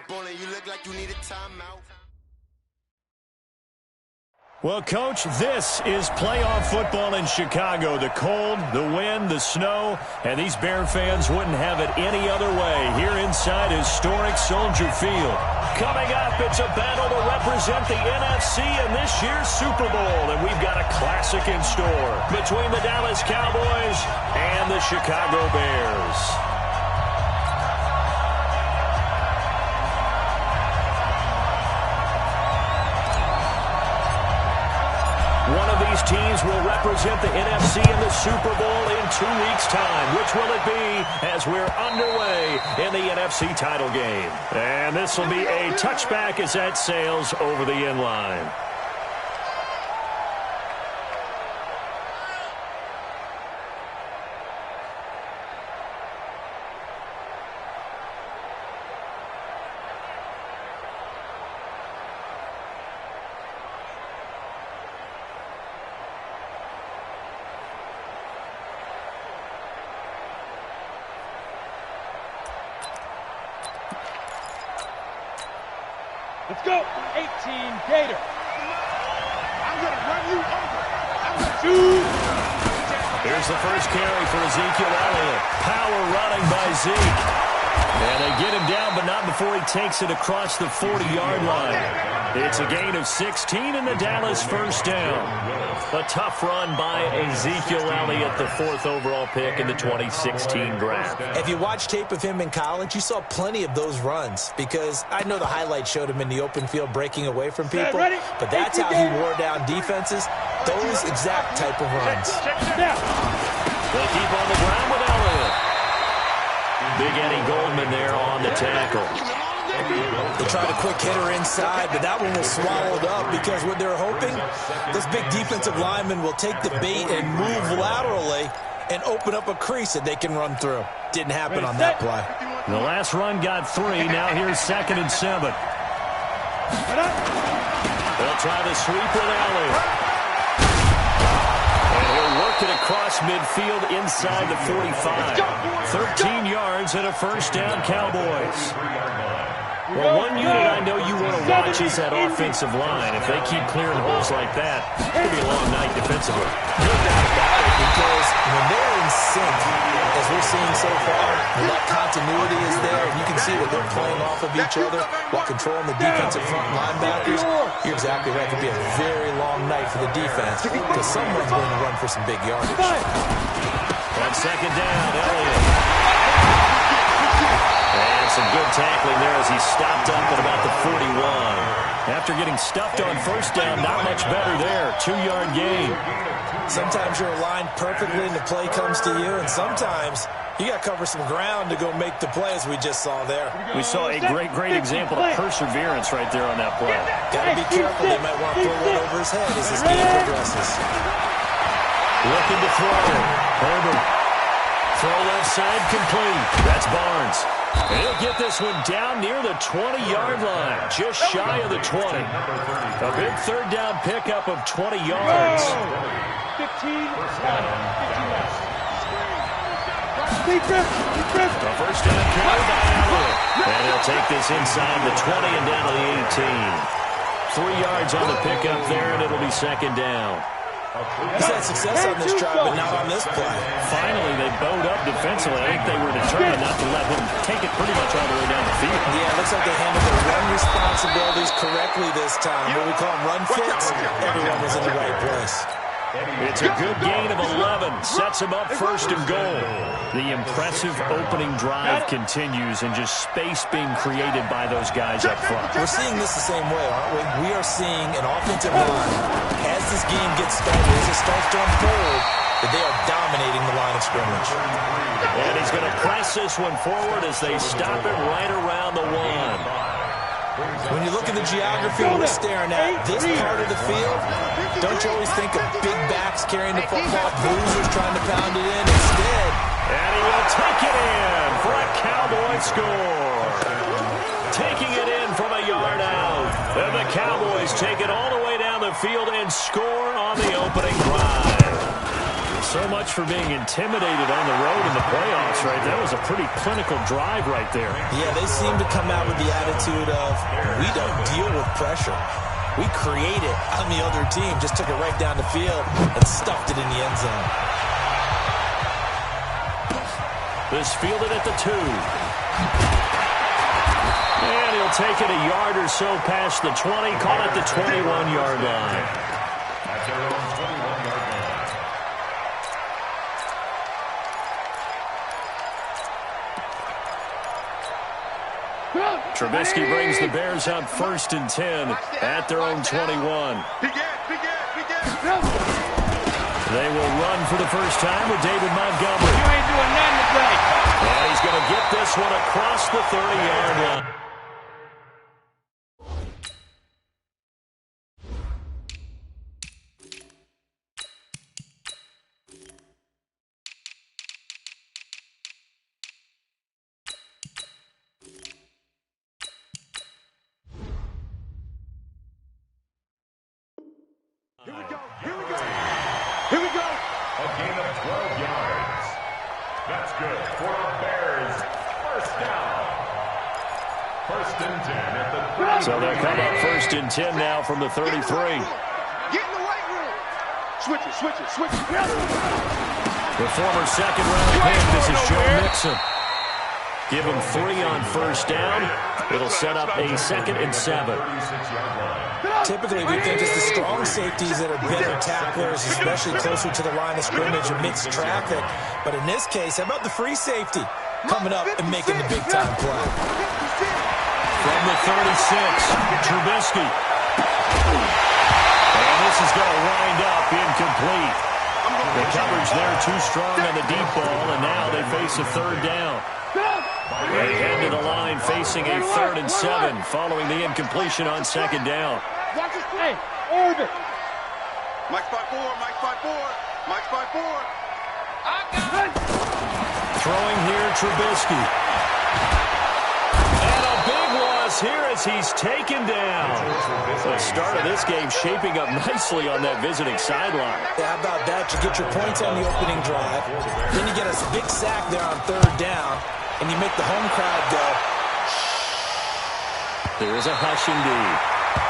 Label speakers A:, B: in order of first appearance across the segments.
A: football and you look like you need a timeout.
B: Well, Coach, this is playoff football in Chicago. The cold, the wind, the snow, and these Bear fans wouldn't have it any other way here inside historic Soldier Field. Coming up, it's a battle to represent the NFC in this year's Super Bowl, and we've got a classic in store between the Dallas Cowboys and the Chicago Bears. One of these teams will represent the NFC in the Super Bowl in 2 weeks' time. Which will it be as we're underway in the NFC title game? And this will be a touchback as that sails over the end line.
C: Let's go. 18 Gator. I'm going to run you over. I'm going to shoot.
B: Here's the first carry for Ezekiel Elliott. Power running by Zeke. And they get him down, but not before he takes it across the 40-yard line. It's a gain of 16 in the Dallas first down. A tough run by Ezekiel Elliott, the 4th overall pick in the 2016 draft.
D: If you watch tape of him in college, you saw plenty of those runs because I know the highlights showed him in the open field breaking away from people, but that's how he wore down defenses, those exact type of runs.
B: They keep on the ground with Elliott. Big Eddie Goldman there on the tackle.
D: They tried a quick hitter inside, but that one was swallowed up because what they're hoping, this big defensive lineman will take the bait and move laterally and open up a crease that they can run through. Didn't happen on that play.
B: The last run got 3. Now here's 2nd and 7. They'll try the sweep with Elliott. And he'll work it across midfield inside the 45. 13 yards and a first down, Cowboys. Well, one unit I know you want to watch is that offensive line. If they keep clearing holes like that, it's going to be a long night defensively.
D: No doubt about it, because when they're in sync, as we're seeing so far, when that continuity is there, and you can see that they're playing off of each other while controlling the defensive front linebackers, you're exactly right. It could be a very long night for the defense because someone's going to run for some big yardage.
B: On 2nd down, Elliott. And some good tackling there as he stopped up at about the 41. After getting stuffed on first down, not much better there. 2-yard gain.
D: Sometimes you're aligned perfectly and the play comes to you, and sometimes you got to cover some ground to go make the play, as we just saw there.
B: We saw a great example of perseverance right there on that play.
D: Got to be careful. They might want to throw one over his head as this game progresses.
B: Looking to throw. Herbert. Throw left side complete. That's Barnes. And he'll get this one down near the 20-yard line, just shy of the 20. A big 3rd down pickup of 20 yards.
C: 15 left.
B: A first down carry by Elliott. And he'll take this inside the 20 and down to the 18. 3 yards on the pickup there, and it'll be 2nd down.
D: He's had success on this drive, but not on this play.
B: Finally, they bowed up defensively. I think they were determined not to let him take it pretty much all the way down the field.
D: Yeah, it looks like they handled their run responsibilities correctly this time. What we call them run fits, everyone was in the right place.
B: It's a good gain of 11. Sets him up 1st and goal. The impressive opening drive continues, and just space being created by those guys up front.
D: We're seeing this the same way, aren't we? We are seeing an offensive line, as this game gets started, as it starts to unfold, that they are dominating the line of scrimmage.
B: And he's going to press this one forward as they stop it right around the 1.
D: When you look at the geography we're staring at, this part of the field, don't you always think of big backs carrying the football, bruisers trying to pound it in instead?
B: And he will take it in for a Cowboy score. Taking it in from a yard out. And the Cowboys take it all the way down the field and score on the opening drive. So much for being intimidated on the road in the playoffs, right? That was a pretty clinical drive right there.
D: Yeah, they seem to come out with the attitude of, we don't deal with pressure. We create it on the other team, just took it right down the field and stuffed it in the end zone.
B: This fielded at the 2. And he'll take it a yard or so past the 20, call it the 21-yard line.
E: At their own 21-yard line.
B: Trubisky brings the Bears up 1st and 10 at their own 21. They will run for the first time with David Montgomery.
C: You ain't doing nothing today.
B: And he's going to get this one across the 30-yard line.
C: Here we go.
E: A gain of 12 yards. That's good for the Bears. First down. 1st and 10 at the 30.
B: So they'll come up 1st and 10 now from the 33.
C: Get in the weight room. Switch it.
B: The former second-round pick, this is Joe Mixon. Give him 3 on 1st down. It'll set up a 2nd and 7.
D: Typically, we think it's the strong safeties that are better tacklers, especially closer to the line of scrimmage amidst traffic. But in this case, how about the free safety coming up and making the big-time play?
B: From the 36, Trubisky. And this is going to wind up incomplete. The coverage there too strong on the deep ball, and now they face a 3rd down. They head to the line facing a 3rd and 7 following the incompletion on 2nd down.
C: Watch this. Hey, orbit.
A: Mike's by 4.
C: I got it.
B: Throwing here, Trubisky. And a big loss here as he's taken down. The start of this game shaping up nicely on that visiting sideline.
D: Yeah, how about that? You get your points on the opening drive. Then you get a big sack there on 3rd down, and you make the home crowd go.
B: There is a hush indeed.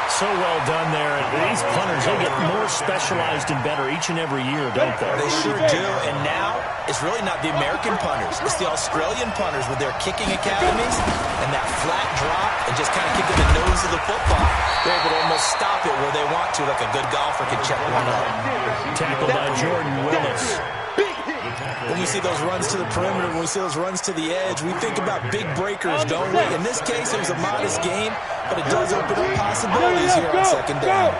B: So well done there. These punters, they get more specialized and better each and every year, don't they?
D: They sure do. And now, it's really not the American punters. It's the Australian punters with their kicking academies and that flat drop and just kind of kicking the nose of the football. They're able to almost stop it where they want to, like a good golfer can check one up.
B: Tackled by Jordan Willis.
D: When we see those runs to the perimeter, when we see those runs to the edge, we think about big breakers, don't we? In this case, it was a modest game, but it does open up possibilities here on 2nd down.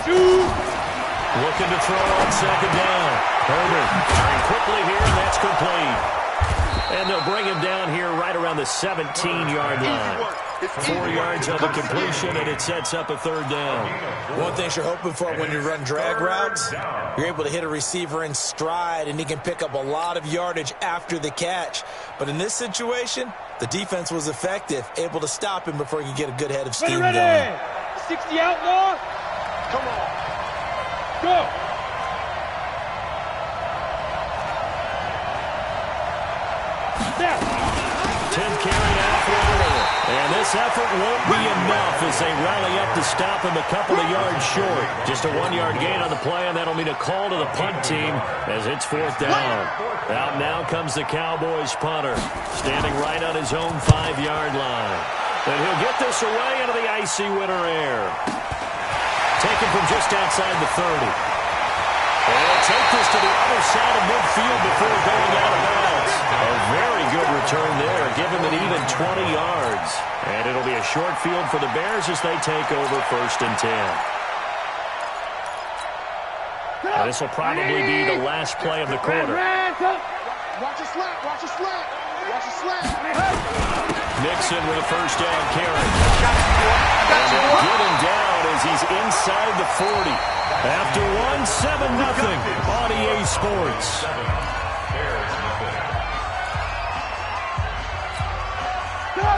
B: Looking to throw on 2nd down. Herbert trying quickly here, and that's complete. And they'll bring him down here right around the 17-yard line. 4 yards of a completion, and it sets up a 3rd down.
D: One thing you're hoping for when you run drag routes, you're able to hit a receiver in stride, and he can pick up a lot of yardage after the catch. But in this situation, the defense was effective, able to stop him before he could get a good head of steam going.
C: 60 outlaw. Come on. Go. Now.
B: 10th carry after. And this effort won't be enough as they rally up to stop him a couple of yards short. Just a 1-yard gain on the play, and that'll mean a call to the punt team as it's 4th down. Out now comes the Cowboys punter, standing right on his own 5-yard line. And he'll get this away into the icy winter air. Taken from just outside the 30. And he'll take this to the other side of midfield before going out of bounds. A very good return there, give him an even 20 yards. And it'll be a short field for the Bears as they take over 1st and 10. And this will probably be the last play of the quarter.
C: Watch a slap.
B: Nixon with a 1st down carry. And they'll get him down as he's inside the 40. After 7-0 on EA Sports.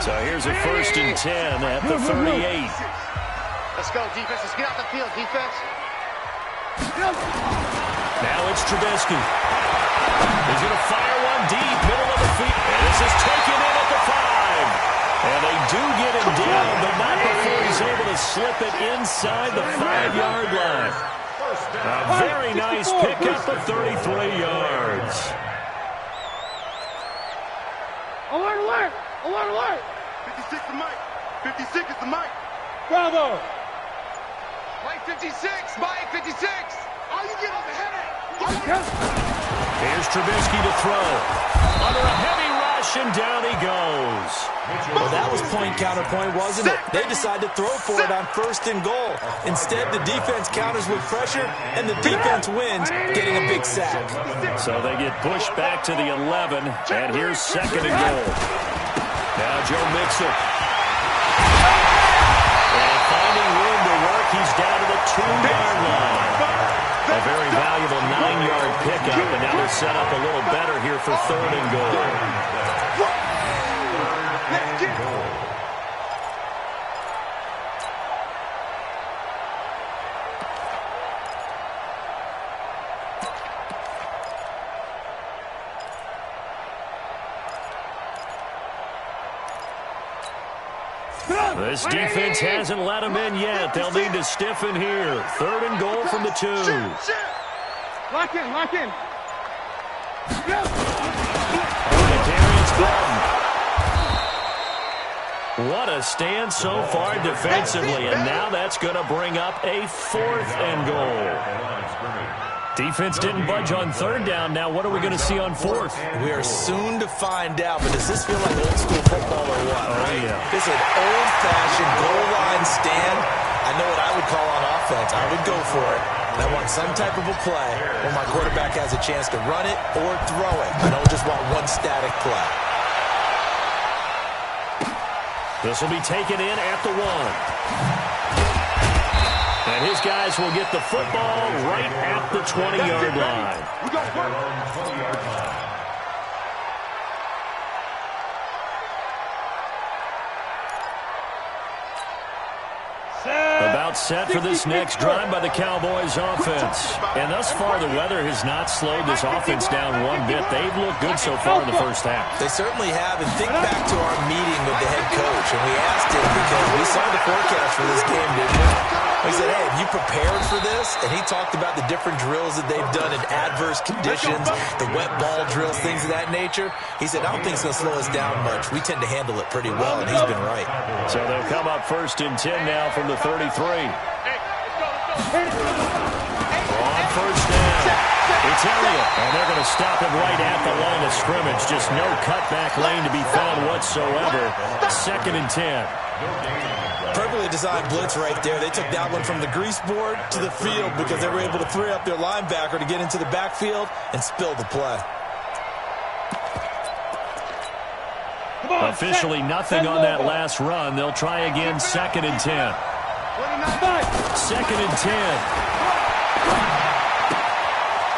B: So here's a 1st and 10 at the 38.
F: Let's go, defense. Let's get out the field, defense.
B: Now it's Trubisky. He's going to fire one deep, middle of the field. And this is taken in at the 5. And they do get him down, but not before he's able to slip it inside the 5-yard line. A very nice pickup of 33 yards.
C: Alert, alert! Alert, alert!
A: 56 is Mike. 56 is the Mike.
C: Bravo!
A: Mike 56. Mike 56. Oh, you get on the headache.
B: Here's Trubisky to throw. Under a heavy rush, and down he goes.
D: Well, that was point counterpoint, wasn't it? They decided to throw for it on 1st and goal. Instead, the defense counters with pressure, and the defense wins, getting a big sack.
B: So they get pushed back to the 11, and here's 2nd and goal. Now Joe Mixon. And finding room to work, he's down to the 2-yard line. A very valuable 9-yard pickup, and now they're set up a little better here for 3rd and goal. This defense hasn't let them in yet. They'll need to stiffen here. 3rd and goal from the 2.
C: Lock in, lock in.
B: What a stand so far defensively, and now that's going to bring up a 4th and goal. Defense didn't budge on 3rd down. Now what are we going to see on 4th?
D: We are soon to find out, but does this feel like old school football or what?
B: Oh, yeah.
D: This is an old-fashioned goal line stand. I know what I would call on offense. I would go for it. And I want some type of a play where my quarterback has a chance to run it or throw it. I don't just want one static play.
B: This will be taken in at the 1. And his guys will get the football right at the 20-yard line.
A: We got work.
E: 20-yard line.
B: About set for this next drive by the Cowboys offense. And thus far, the weather has not slowed this offense down one bit. They've looked good so far in the first half.
D: They certainly have. And think back to our meeting with the head coach. And we asked him, because we saw the forecast for this game, didn't we? We said, hey, have you prepared for this? And he talked about the different drills that they've done in adverse conditions, the wet ball drills, things of that nature. He said, I don't think it's going to slow us down much. We tend to handle it pretty well, and he's been right.
B: So they'll come up 1st and 10 now from the 33. On 1st down, it's Elliott, and they're going to stop him right at the line of scrimmage. Just no cutback lane to be found whatsoever. 2nd and 10.
D: Perfectly designed blitz right there. They took that one from the grease board to the field because they were able to free up their linebacker to get into the backfield and spill the play.
B: Officially nothing on that last run. They'll try again 2nd and 10. 2nd and 10.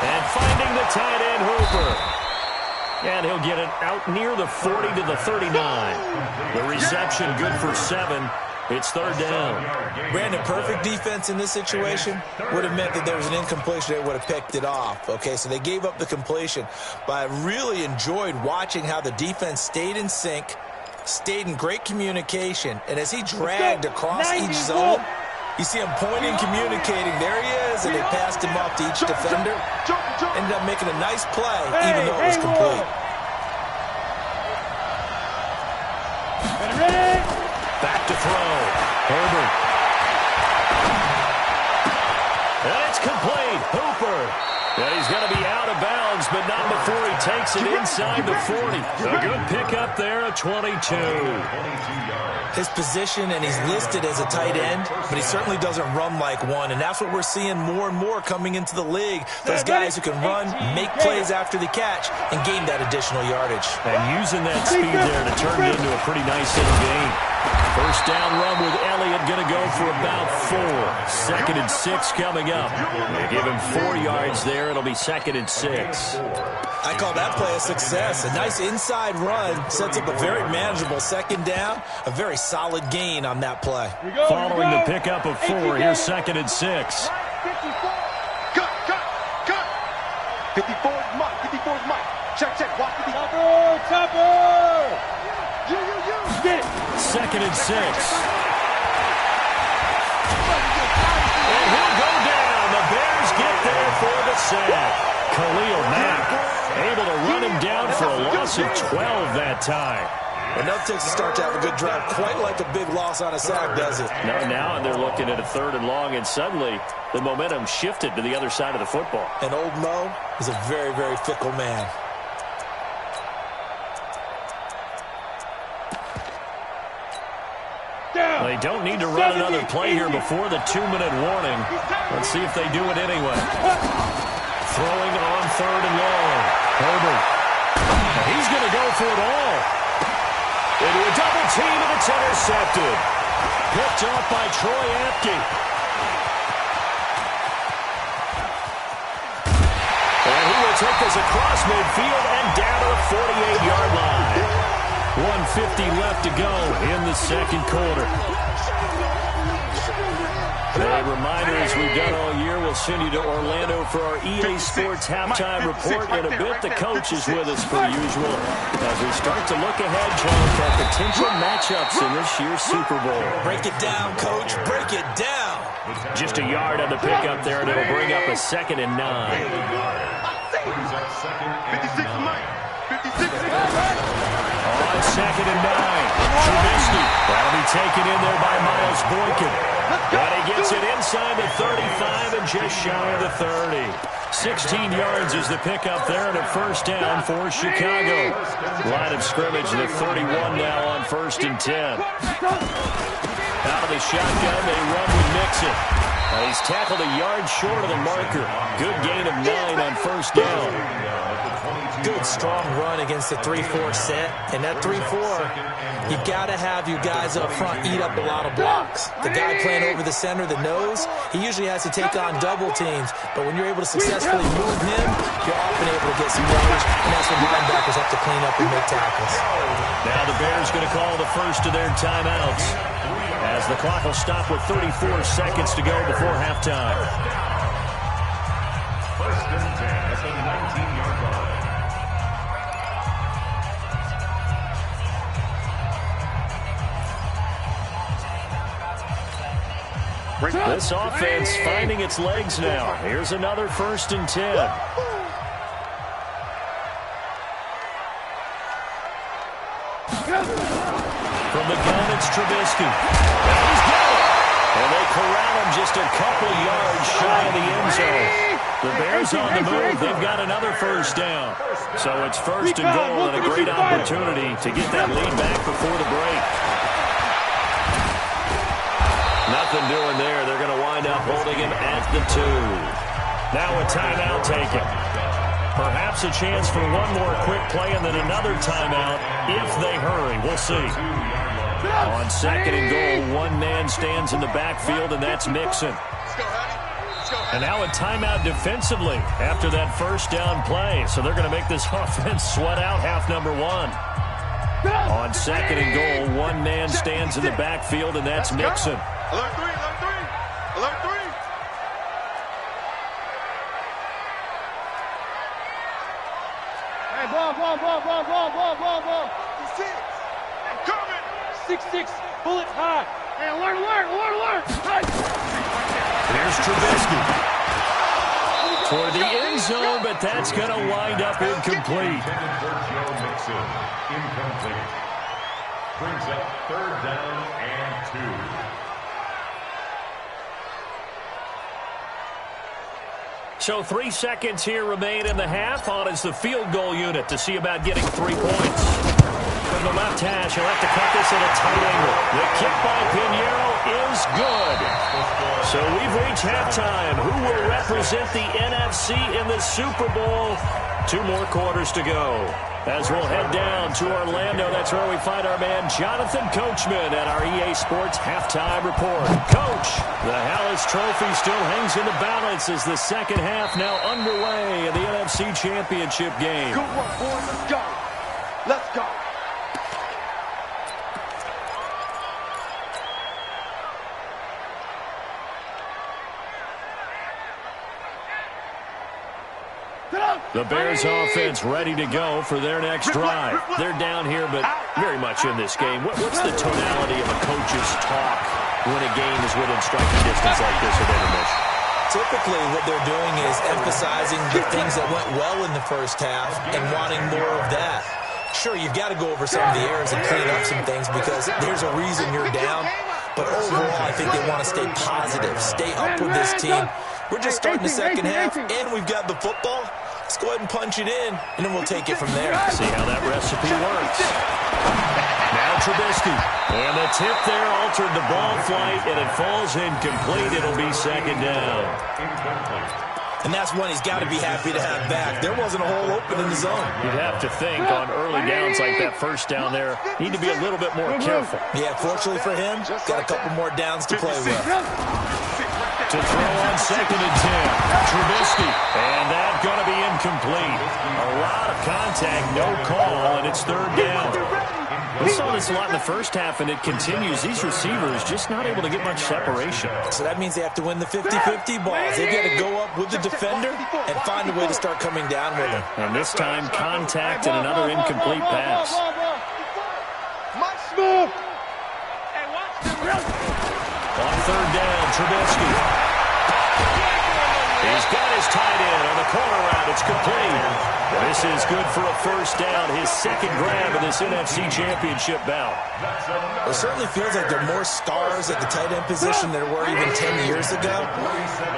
B: And finding the tight end, Hooper. And he'll get it out near the 40 to the 39. The reception good for 7. It's 3rd down.
D: Brandon, perfect defense in this situation would have meant that there was an incompletion. They would have picked it off. Okay, so they gave up the completion. But I really enjoyed watching how the defense stayed in sync, stayed in great communication. And as he dragged across each zone, you see him pointing, communicating. There he is, and they passed him off to each defender. Ended up making a nice play, even though it was complete.
B: Back to throw. Herbert. And it's complete. Hooper. And he's going to be out of bounds, but not before he takes it inside the 40. A good pickup there, a 22.
D: His position, and he's listed as a tight end, but he certainly doesn't run like one, and that's what we're seeing more and more coming into the league. Those guys who can run, make plays after the catch, and gain that additional yardage.
B: And using that speed there to turn it into a pretty nice little game. First down run with Elliott, going to go for about 4. 2nd and 6 coming up. They give him 4 yards there. It'll be 2nd and 6.
D: I call that play a success. A nice inside run sets up a very manageable 2nd down. A very solid gain on that play.
B: Following the pickup of 4, here's 2nd and 6.
C: Grasshopper! Get it!
B: 2nd and 6. And he'll go down. The Bears get there for the sack. Khalil Mack able to run him down for a loss of 12 that time.
D: Enough takes to start to have a good drive, quite like a big loss on a sack, does it?
B: No, now they're looking at a 3rd and long, and suddenly the momentum shifted to the other side of the football.
D: And old Mo is a very, very fickle man.
B: They don't need to run another play here before the 2-minute warning. Let's see if they do it anyway. Throwing on 3rd and long. Herbert. He's going to go for it all. Into a double team, and it's intercepted. Picked off by Troy Apke. And he will take this across midfield and down to the 48-yard line. 1:50 left to go in the 2nd quarter. A reminder, as we've done all year, we'll send you to Orlando for our EA Sports halftime report in a bit. The coach is with us per usual as we start to look ahead, John, at potential matchups in this year's Super Bowl.
D: Break it down, Coach. Break it down.
B: Just a yard on the pickup there, and it'll bring up a 2nd and 9.
A: 56 Mike. 56.
B: On 2nd and 9, Trubisky. That'll be taken in there by Miles Boykin. And he gets it inside the 35 and just shy of the 30. 16 yards is the pickup there, and a 1st down for Chicago. Line of scrimmage, the 31 now on 1st and 10. Out of the shotgun, they run with Mixon. He's tackled a yard short of the marker. Good gain of 9 on 1st down.
D: Good, strong run against the 3-4 set. And that 3-4, you've got to have you guys up front eat up a lot of blocks. The guy playing over the center, the nose, he usually has to take on double teams. But when you're able to successfully move him, you're often able to get some yardage. And that's when linebackers have to clean up and make tackles.
B: Now the Bears going to call the first of their timeouts, as the clock will stop with 34 seconds to go before halftime.
E: 1st and 10 at the 19-yard line.
B: This offense finding its legs now. Here's another 1st and 10. From the gun, it's Trubisky. And he's got it. And they corral him just a couple yards shy of the end zone. The Bears on the move. They've got another 1st down. So it's 1st and goal, and a great opportunity to get that lead back before the break. Nothing doing there. They're going to wind up holding him at the 2. Now a timeout taken. Perhaps a chance for one more quick play and then another timeout if they hurry. We'll see. On 2nd and goal, one man stands in the backfield, and that's Mixon. And now a timeout defensively after that 1st down play. So they're going to make this offense sweat out half number 1. On 2nd and goal, one man stands in the backfield, and that's Mixon.
A: Alert 3, alert 3. Alert 3.
C: Hey, ball.
A: 56. I'm coming.
C: 6-6, bullets high. Hey, alert. Hey.
B: There's Trubisky. Toward the end zone, but that's going to wind up incomplete.
E: Intended for Joe Mixon. Incomplete. Brings up 3rd down and 2.
B: So 3 seconds here remain in the half. On is the field goal unit to see about getting 3 points. From the left hash, he'll have to cut this at a tight angle. The kick by Pinheiro is good. So we've reached halftime. Who will represent the NFC in the Super Bowl? 2 more quarters to go. As we'll head down to Orlando, that's where we find our man Jonathan Coachman at our EA Sports Halftime Report. Coach, the Hallis Trophy still hangs in the balance as the 2nd half now underway in the NFC Championship game.
A: Good work, boys. Let's go. Let's go.
B: The Bears offense ready to go for their next drive. They're down here, but very much in this game. What's the tonality of a coach's talk when a game is within striking distance like this at intermission?
D: Typically, what they're doing is emphasizing the things that went well in the first half and wanting more of that. Sure, you've got to go over some of the errors and clean up some things because there's a reason you're down. But overall, I think they want to stay positive, stay up with this team. We're just starting the second half, and we've got the football. Let's go ahead and punch it in, and then we'll take it from there.
B: See how that recipe works. Now Trubisky. And the tip there altered the ball flight, and it falls incomplete. It'll be second down.
D: And that's one he's got to be happy to have back. There wasn't a hole open in the zone.
B: You'd have to think on early downs like that first down there, need to be a little bit more careful.
D: Yeah, fortunately for him, got a couple more downs to play with.
B: To throw on 2nd and 10. Trubisky. And that's going to be incomplete. A lot of contact, no call, and it's 3rd down. We saw this a lot in the first half, and it continues. These receivers just not able to get much separation.
D: So that means they have to win the 50-50 balls. They've got to go up with the defender and find a way to start coming down with him.
B: And this time, contact and another incomplete pass. On 3rd down, Trubisky. He's got his tight end on the corner route. It's complete. This is good for a 1st down, his 2nd grab of this NFC Championship bout.
D: It certainly feels like there are more stars at the tight end position than there were even 10 years ago.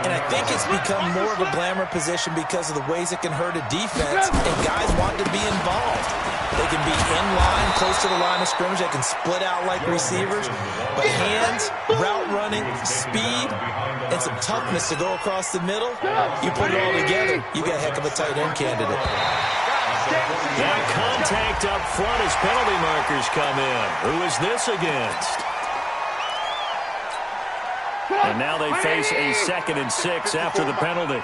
D: And I think it's become more of a glamour position because of the ways it can hurt a defense, and guys want to be involved. They can be in line, close to the line of scrimmage. They can split out like receivers. But hands, route running, speed, and some toughness to go across the middle, you put it all together, you got a heck of a tight end candidate.
B: Now contact up front as penalty markers come in. Who is this against? And now they face a 2nd and 6 after the penalty.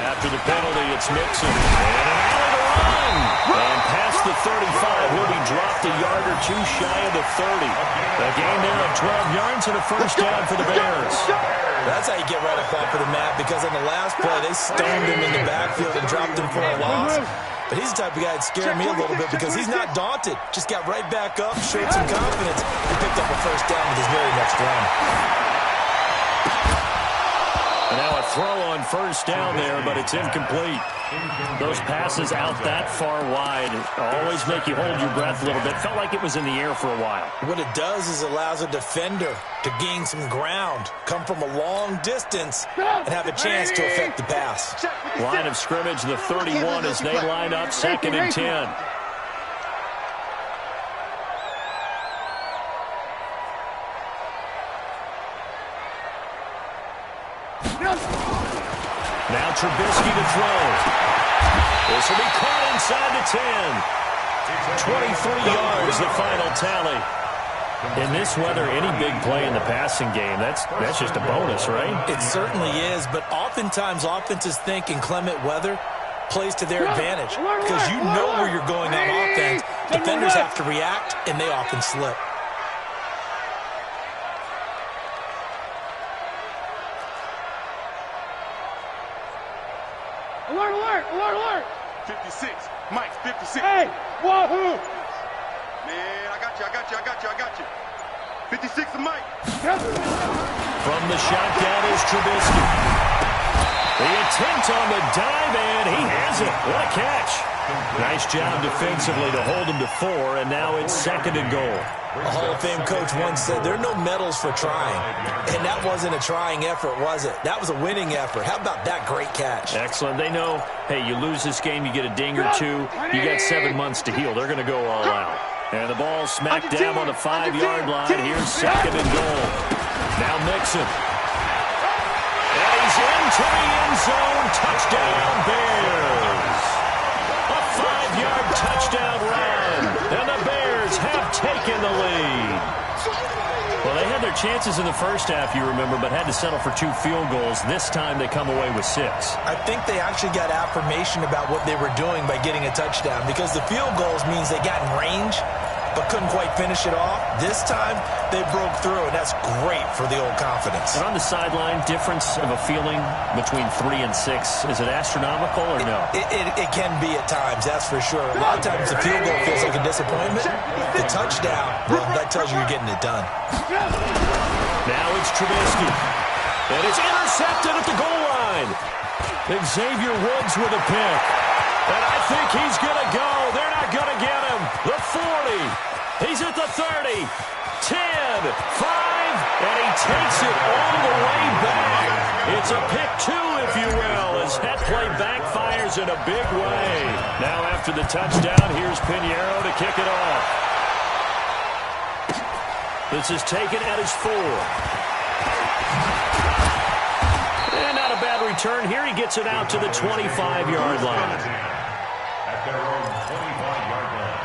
B: After the penalty, it's Mixon. And an alley to run. And past the 35, will be dropped a yard or two shy of the 30. A gain there of 12 yards and a 1st down for the Bears.
D: That's how you get right up off of the mat, because on the last play, they stoned him in the backfield and dropped him for a loss. But he's the type of guy that scared me a little bit because he's not daunted. Just got right back up, showed some confidence, and picked up a 1st down with his very next run.
B: And now a throw on 1st down there, but it's incomplete. Those passes out that far wide always make you hold your breath a little bit. Felt like it was in the air for a while.
D: What it does is allows a defender to gain some ground, come from a long distance, and have a chance to affect the pass.
B: Line of scrimmage, the 31 as they line up 2nd and 10. Now Trubisky to throw. This will be caught inside the 10. 23 yards, the final tally. In this weather, any big play in the passing game, that's just a bonus, right?
D: It certainly is, but oftentimes offenses think in clement weather plays to their advantage because you know where you're going on offense. Defenders have to react, and they often slip.
C: Alert, alert, alert, alert.
A: 56. Mike, 56.
C: Hey, wahoo.
A: Man, I got you. 56 of Mike.
B: From the shotgun is Trubisky. The attempt on the dive, and he has it. What a catch. Nice job defensively to hold him to 4, and now it's 2nd and goal.
D: A Hall of Fame coach once said, there are no medals for trying. And that wasn't a trying effort, was it? That was a winning effort. How about that great catch?
B: Excellent. They know, hey, you lose this game, you get a ding or two. You got 7 months to heal. They're going to go all out. And the ball smacked down on the 5-yard line. Here's 2nd and goal. Now Mixon. And he's into the end zone. Touchdown, Bears. A 5-yard touchdown run. And the Bears have taken the lead. Well, they had their chances in the first half, you remember, but had to settle for 2 field goals. This time they come away with 6.
D: I think they actually got affirmation about what they were doing by getting a touchdown, because the field goals means they got in range, but couldn't quite finish it off. This time, they broke through, and that's great for the old confidence.
B: And on the sideline, difference of a feeling between 3 and 6, is it astronomical or no?
D: It can be at times, that's for sure. A lot of times the field goal feels like a disappointment. The touchdown, well, that tells you you're getting it done.
B: Now it's Trubisky. And it's intercepted at the goal line. Xavier Woods with a pick. And I think he's going to go. They're not going to get him. The 40. He's at the 30. 10, 5, and he takes it all the way back. It's a pick 2, if you will, as that play backfires in a big way. Now after the touchdown, here's Pinheiro to kick it off. This is taken at his 4. And not a bad return. Here he gets it out to the 25-yard line.
E: At their own 25-yard line.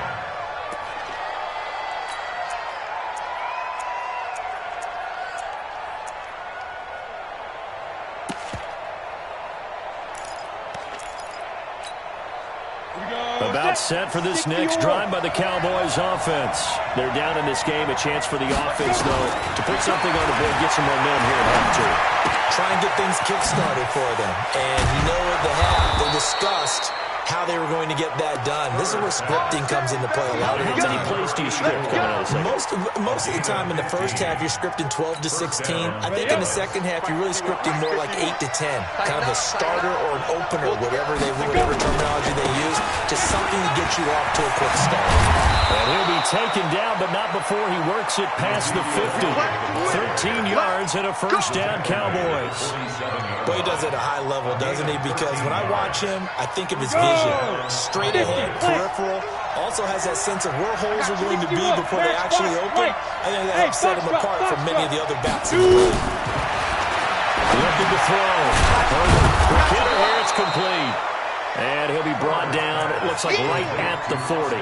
B: About set for this next drive by the Cowboys offense. They're down in this game. A chance for the offense, though, to put something on the board, get some momentum here at half 2.
D: Try and get things kick-started for them. And you know at the half, they discussed how they were going to get that done. This is where scripting comes into play a lot of the time.
B: How many plays do you script coming out of the second?
D: Most of the time in the first half, you're scripting 12 to 16. I think in the second half, you're really scripting more like 8 to 10. Kind of a starter or an opener, whatever terminology they use. Just something to get you off to a quick start.
B: And he'll be taken down, but not before he works it past the 50. 13 yards and a first down, Cowboys.
D: But he does it at a high level, doesn't he? Because when I watch him, I think of his vision. Straight ahead, peripheral. Also has that sense of where holes are going to be before they actually open. I think that helps set him apart from many of the other backs in the league.
B: Looking to throw. The kidder here, it's complete. And he'll be brought down, it looks like right at the 40.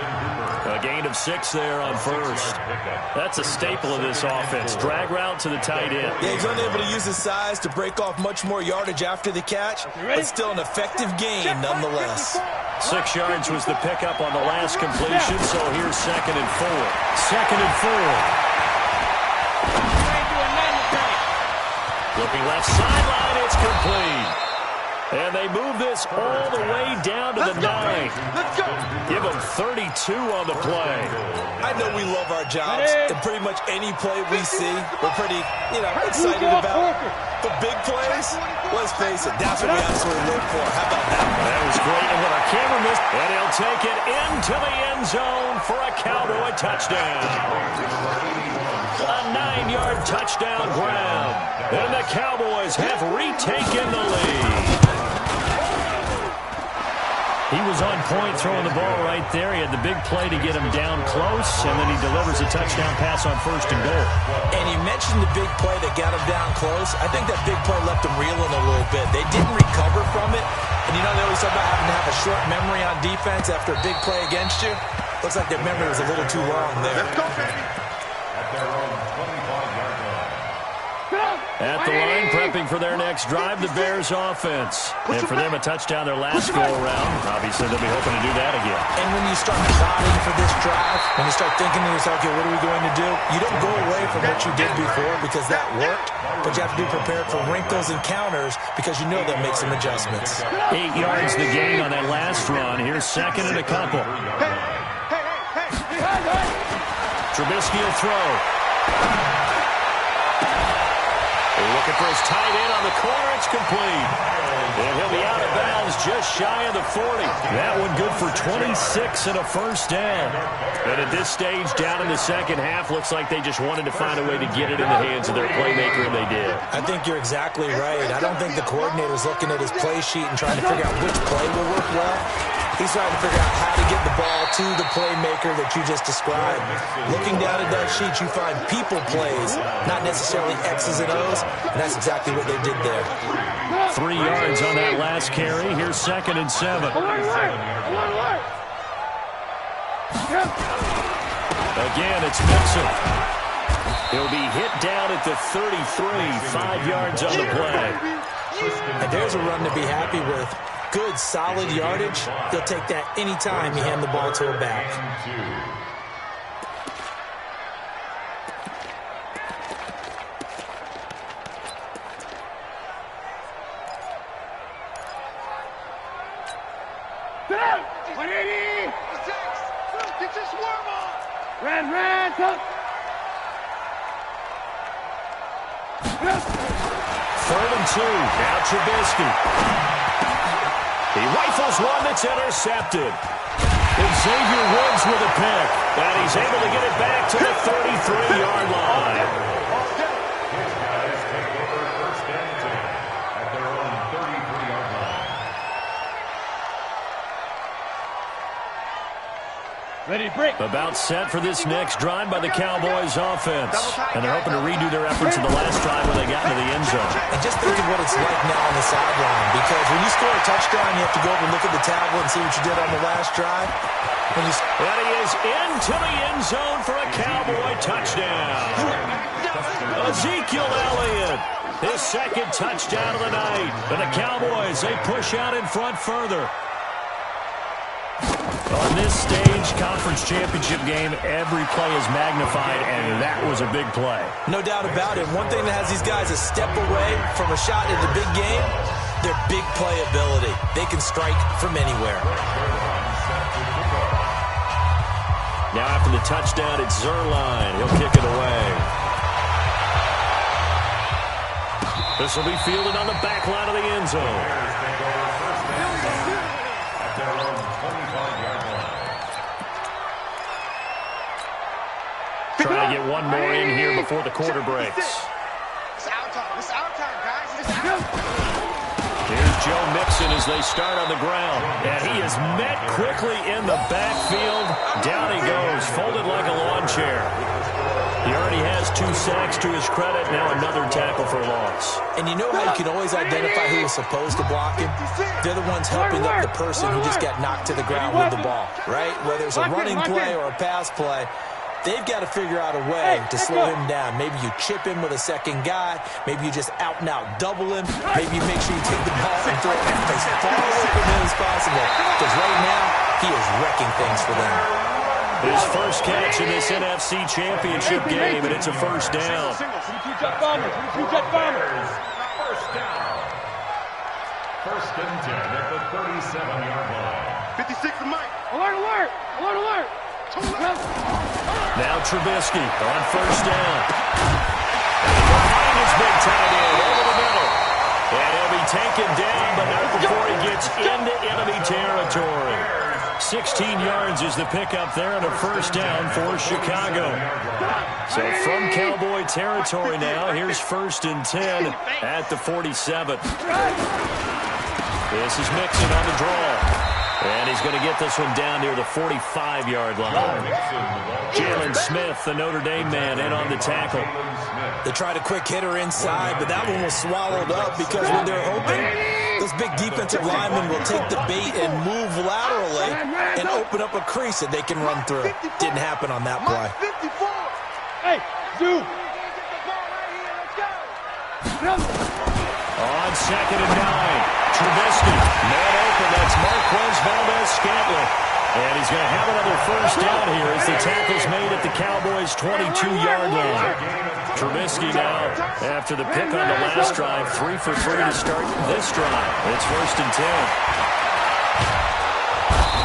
B: A gain of 6 there on first. That's a staple of this offense. Drag route to the tight end.
D: Yeah, he's unable to use his size to break off much more yardage after the catch, but still an effective gain nonetheless.
B: 6 yards was the pickup on the last completion, so here's 2nd and 4. 2nd and 4. Looking left sideline, it's complete. And they move this all the way down to the 9.
A: Let's go.
B: Give them 32 on the play.
D: I know we love our jobs, and pretty much any play we see, we're pretty, excited about. But big plays, let's face it, that's what we absolutely live for. How about that?
B: That was great, and what our camera missed, and he'll take it into the end zone for a Cowboy touchdown. A 9-yard touchdown grab, and the Cowboys have retaken the lead. He was on point throwing the ball right there. He had the big play to get him down close, and then he delivers a touchdown pass on 1st and goal.
D: And you mentioned the big play that got him down close. I think that big play left him reeling a little bit. They didn't recover from it. And they always talk about having to have a short memory on defense after a big play against you. Looks like their memory was a little too long there.
A: Let's go, baby.
E: At their own 25-yard line.
B: At the line, prepping for their next drive, the Bears offense. And for them, a touchdown their last go-around. Obviously, they'll be hoping to do that again.
D: And when you start plotting for this drive, when you start thinking to yourself, okay, what are we going to do? You don't go away from what you did before because that worked, but you have to be prepared for wrinkles and counters because you know they'll make some adjustments.
B: 8 yards the gain on that last run. Here's 2nd and a couple. Trubisky will throw. Looking for his tight end on the corner. It's complete. And he'll be out of bounds just shy of the 40. That one good for 26 and a first down. And at this stage, down in the second half, looks like they just wanted to find a way to get it in the hands of their playmaker, and they did.
D: I think you're exactly right. I don't think the coordinator's looking at his play sheet and trying to figure out which play will work well. He's trying to figure out how to get the ball to the playmaker that you just described. Looking down at that sheet, you find people plays, not necessarily X's and O's, and that's exactly what they did there.
B: 3 yards on that last carry. Here's 2nd and 7. Again, it's Mixon. He'll be hit down at the 33, 5 yards on the play.
D: And there's a run to be happy with. Good, solid yardage. They'll take that anytime you hand the ball to a back.
C: Ran, tuck.
B: Third and 2. Now Trubisky. He rifles one that's intercepted. Xavier Woods with a pick. And he's able to get it back to the 33-yard line.
E: His guys take over first and 10 at their own 33-yard line.
C: Ready, break.
B: About set for this next drive by the Cowboys offense. And they're hoping to redo their efforts in the last drive when they got into the end zone.
D: And just think of what it's like now on the sideline, because when you score a touchdown, you have to go over and look at the tablet and see what you did on the last drive.
B: And he is into the end zone for a Cowboy touchdown. Ezekiel Elliott, his second touchdown of the night. And the Cowboys, they push out in front further. On this stage, conference championship game, every play is magnified, and that was a big play.
D: No doubt about it. One thing that has these guys a step away from a shot in the big game, their big playability. They can strike from anywhere.
B: Now after the touchdown, it's Zerline. He'll kick it away. This will be fielded on the back line of the end zone. Trying to get one more in here before the quarter breaks.
A: It's our time. It's our time, guys. It's our time.
B: Here's Joe Mixon as they start on the ground. And he is met quickly in the backfield. Down he goes, folded like a lawn chair. He already has 2 sacks to his credit. Now another tackle for loss.
D: And you know how you can always identify who was supposed to block him? They're the ones helping up the person who just got knocked to the ground with the ball, right? Whether it's a running play or a pass play, they've got to figure out a way to slow him down. Maybe you chip him with a second guy. Maybe you just out-and-out double him. Maybe you make sure you take the ball and throw it as far away from him as possible. Because right now, he is wrecking things for them.
B: His first catch in this NFC Championship game, and it's a first down.
E: First down. First and 10 at the 37-yard line.
A: 56 to Mike.
C: Alert.
B: Now Trubisky on first down. Behind his big tight end over the middle. And he'll be taken down, but not before he gets into enemy territory. 16 yards is the pickup there and a first down for Chicago. So from Cowboy territory now, here's first and 10 at the 47. This is Mixon on the draw. And he's going to get this one down near the 45-yard line. Jalen Smith, the Notre Dame man, in on the tackle.
D: They tried a quick hitter inside, but that one was swallowed up because when they're open, those big defensive linemen will take the bait and move laterally and open up a crease that they can run through. Didn't happen on that play.
C: Hey, Zoo.
B: On second and 9, Trubisky, man open, that's Marquez Valdez-Scantling. And he's going to have another first down here as the tackle's made at the Cowboys' 22-yard line. Trubisky now, after the pick on the last drive, 3 for 3 to start this drive. It's first and 10.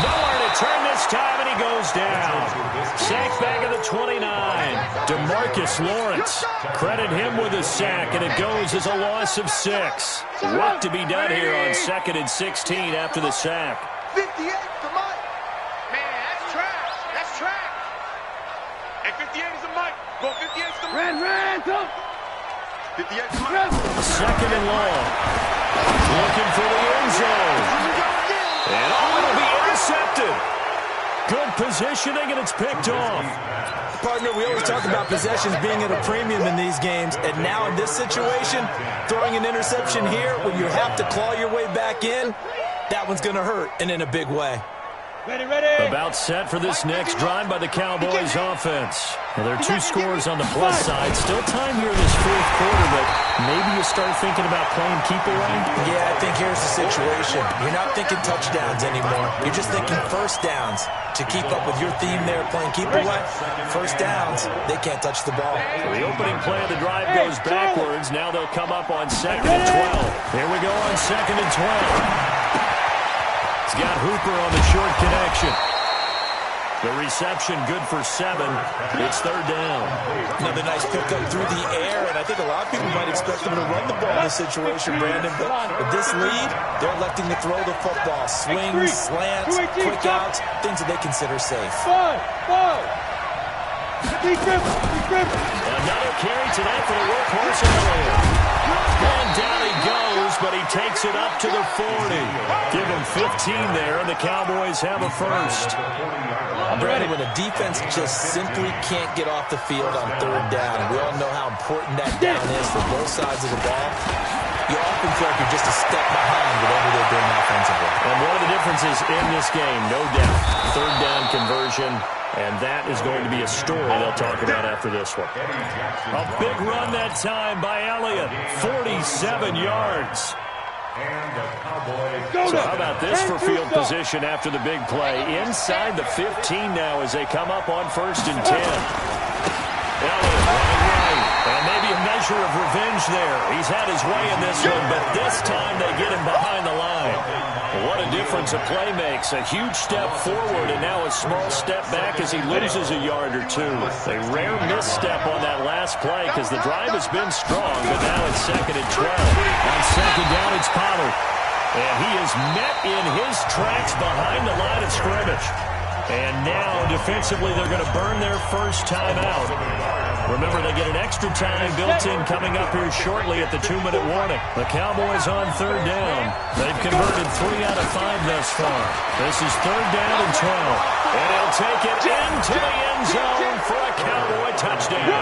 B: Nowhere to turn this time, and he goes down. Sack back at the 29. DeMarcus Lawrence, credit him with a sack, and it goes as a loss of 6. Work to be done here on second and 16 after the sack.
A: 58 to Mike. Man, that's trash. That's trash. And 58 is a Mike. Go 58 is the Mike.
C: Ran, tuck.
A: 58 is Mike.
B: Second and long. Looking for the end zone. And it'll be intercepted. Good positioning, and it's picked off.
D: Partner, we always talk about possessions being at a premium in these games, and now in this situation, throwing an interception here when you have to claw your way back in, that one's going to hurt, and in a big way.
C: Ready.
B: About set for this next drive by the Cowboys offense. Well, there are 2 scores on the plus side. Still time here in this fourth quarter, but maybe you start thinking about playing keep away?
D: Yeah, I think here's the situation. You're not thinking touchdowns anymore. You're just thinking first downs. To keep up with your theme there, playing keep away, first downs, they can't touch the ball.
B: So the opening play of the drive goes backwards. Now they'll come up on second and 12. Here we go on second and 12. He's got Hooper on the short connection. The reception good for 7. It's third down.
D: Another nice pickup through the air, and I think a lot of people might expect them to run the ball in this situation, Brandon. But with this lead, they're electing to throw the football. Swings, slants, quick outs, things that they consider safe.
B: Another carry tonight for the workhorse Elliott. And down he goes, but he takes it up to the 40. Give him 15 there, and the Cowboys have a first.
D: Brandon, when a defense just simply can't get off the field on third down, and we all know how important that down is for both sides of the ball, you often feel like you're just a step behind whatever they're doing offensively.
B: And one of the differences in this game, no doubt, third down conversion, and that is going to be a story they'll talk about after this one. A big run that time by Elliott, 47 yards. So how about this for field position after the big play? Inside the 15 now as they come up on 1st and 10. Elliott running right, and maybe a measure of revenge there. He's had his way in this one, but this time they get him behind the line. What a difference a play makes. A huge step forward and now a small step back as he loses a yard or two. A rare misstep on that last play because the drive has been strong, but now it's 2nd and 12. On 2nd down, it's Pollard. And he is met in his tracks behind the line of scrimmage. And now, defensively, they're going to burn their first timeout. Remember, they get an extra time built in coming up here shortly at the 2-minute warning. The Cowboys on 3rd down. They've converted 3 out of 5 thus far. This is 3rd down and 12. And he'll take it into the end zone for a Cowboy touchdown.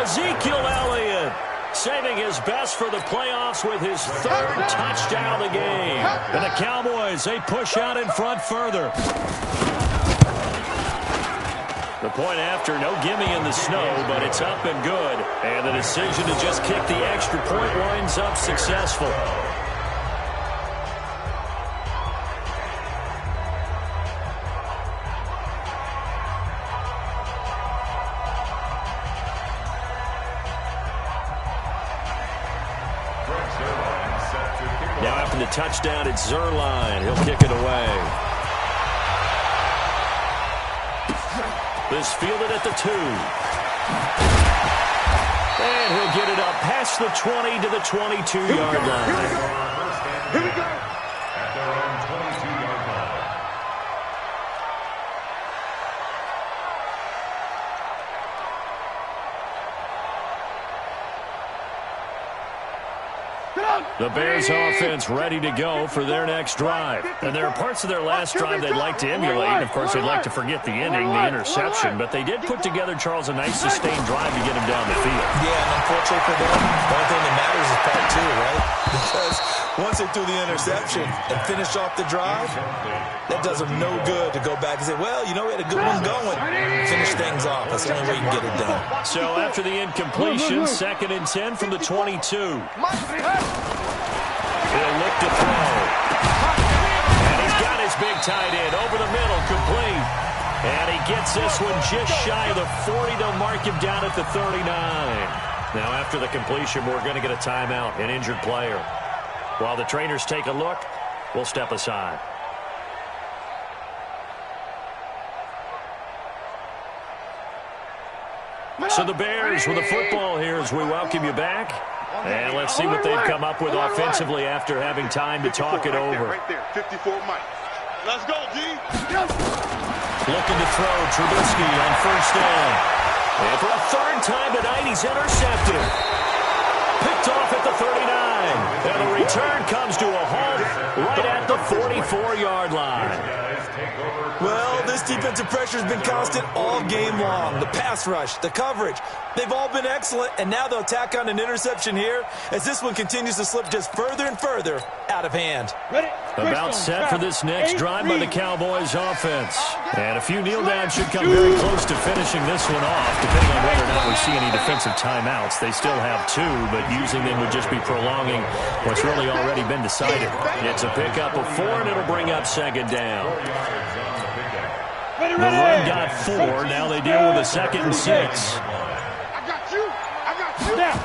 B: Ezekiel Elliott saving his best for the playoffs with his 3rd touchdown of the game. And the Cowboys, they push out in front further. The point after, no gimme in the snow, but it's up and good. And the decision to just kick the extra point winds up successful. Now after the touchdown, it's Zerline. He'll kick it away. This fielded at the 2. And he'll get it up past the 20 to the 22-yard line.
E: Here we go. At their own 22-yard line.
B: The Bears offense ready to go for their next drive. And there are parts of their last drive they'd like to emulate. And, of course, they'd like to forget the ending, the interception. But they did put together, Charles, a nice sustained drive to get him down the field.
D: Yeah, and unfortunately for them, the only thing that matters is part 2, right? Because once they threw the interception and finished off the drive, that does them no good to go back and say, well, you know, we had a good one going. Finish things off. That's the only way you can get it done.
B: So after the incompletion, 2nd and 10 from the 22. He'll look to throw. And he's got his big tight end over the middle, complete. And he gets this one just shy of the 40. They'll mark him down at the 39. Now after the completion, we're going to get a timeout, an injured player. While the trainers take a look, we'll step aside. So the Bears with the football here as we welcome you back. And let's see what they've come up with offensively after having time to talk it over.
A: Right there, 54 Mike. Let's go, G.
B: Looking to throw Trubisky on 1st down. And for a 3rd time tonight, he's intercepted. Picked off at the 39. And the return comes to a halt right at the 44-yard line.
D: Well, this defensive pressure has been constant all game long. The pass rush, the coverage, they've all been excellent, and now they'll tack on an interception here as this one continues to slip just further and further out of hand.
B: About set for this next drive by the Cowboys offense. And a few kneel downs should come very close to finishing this one off, depending on whether or not we see any defensive timeouts. They still have 2, but using them would just be prolonging what's really already been decided. It's a pickup of 4, and it'll bring up 2nd down. The run got 4. Now they deal with a 2nd and 6.
A: I got you. Now.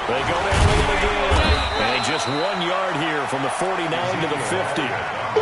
B: They go to Elliott again. And just 1 yard here from the 49 to the 50.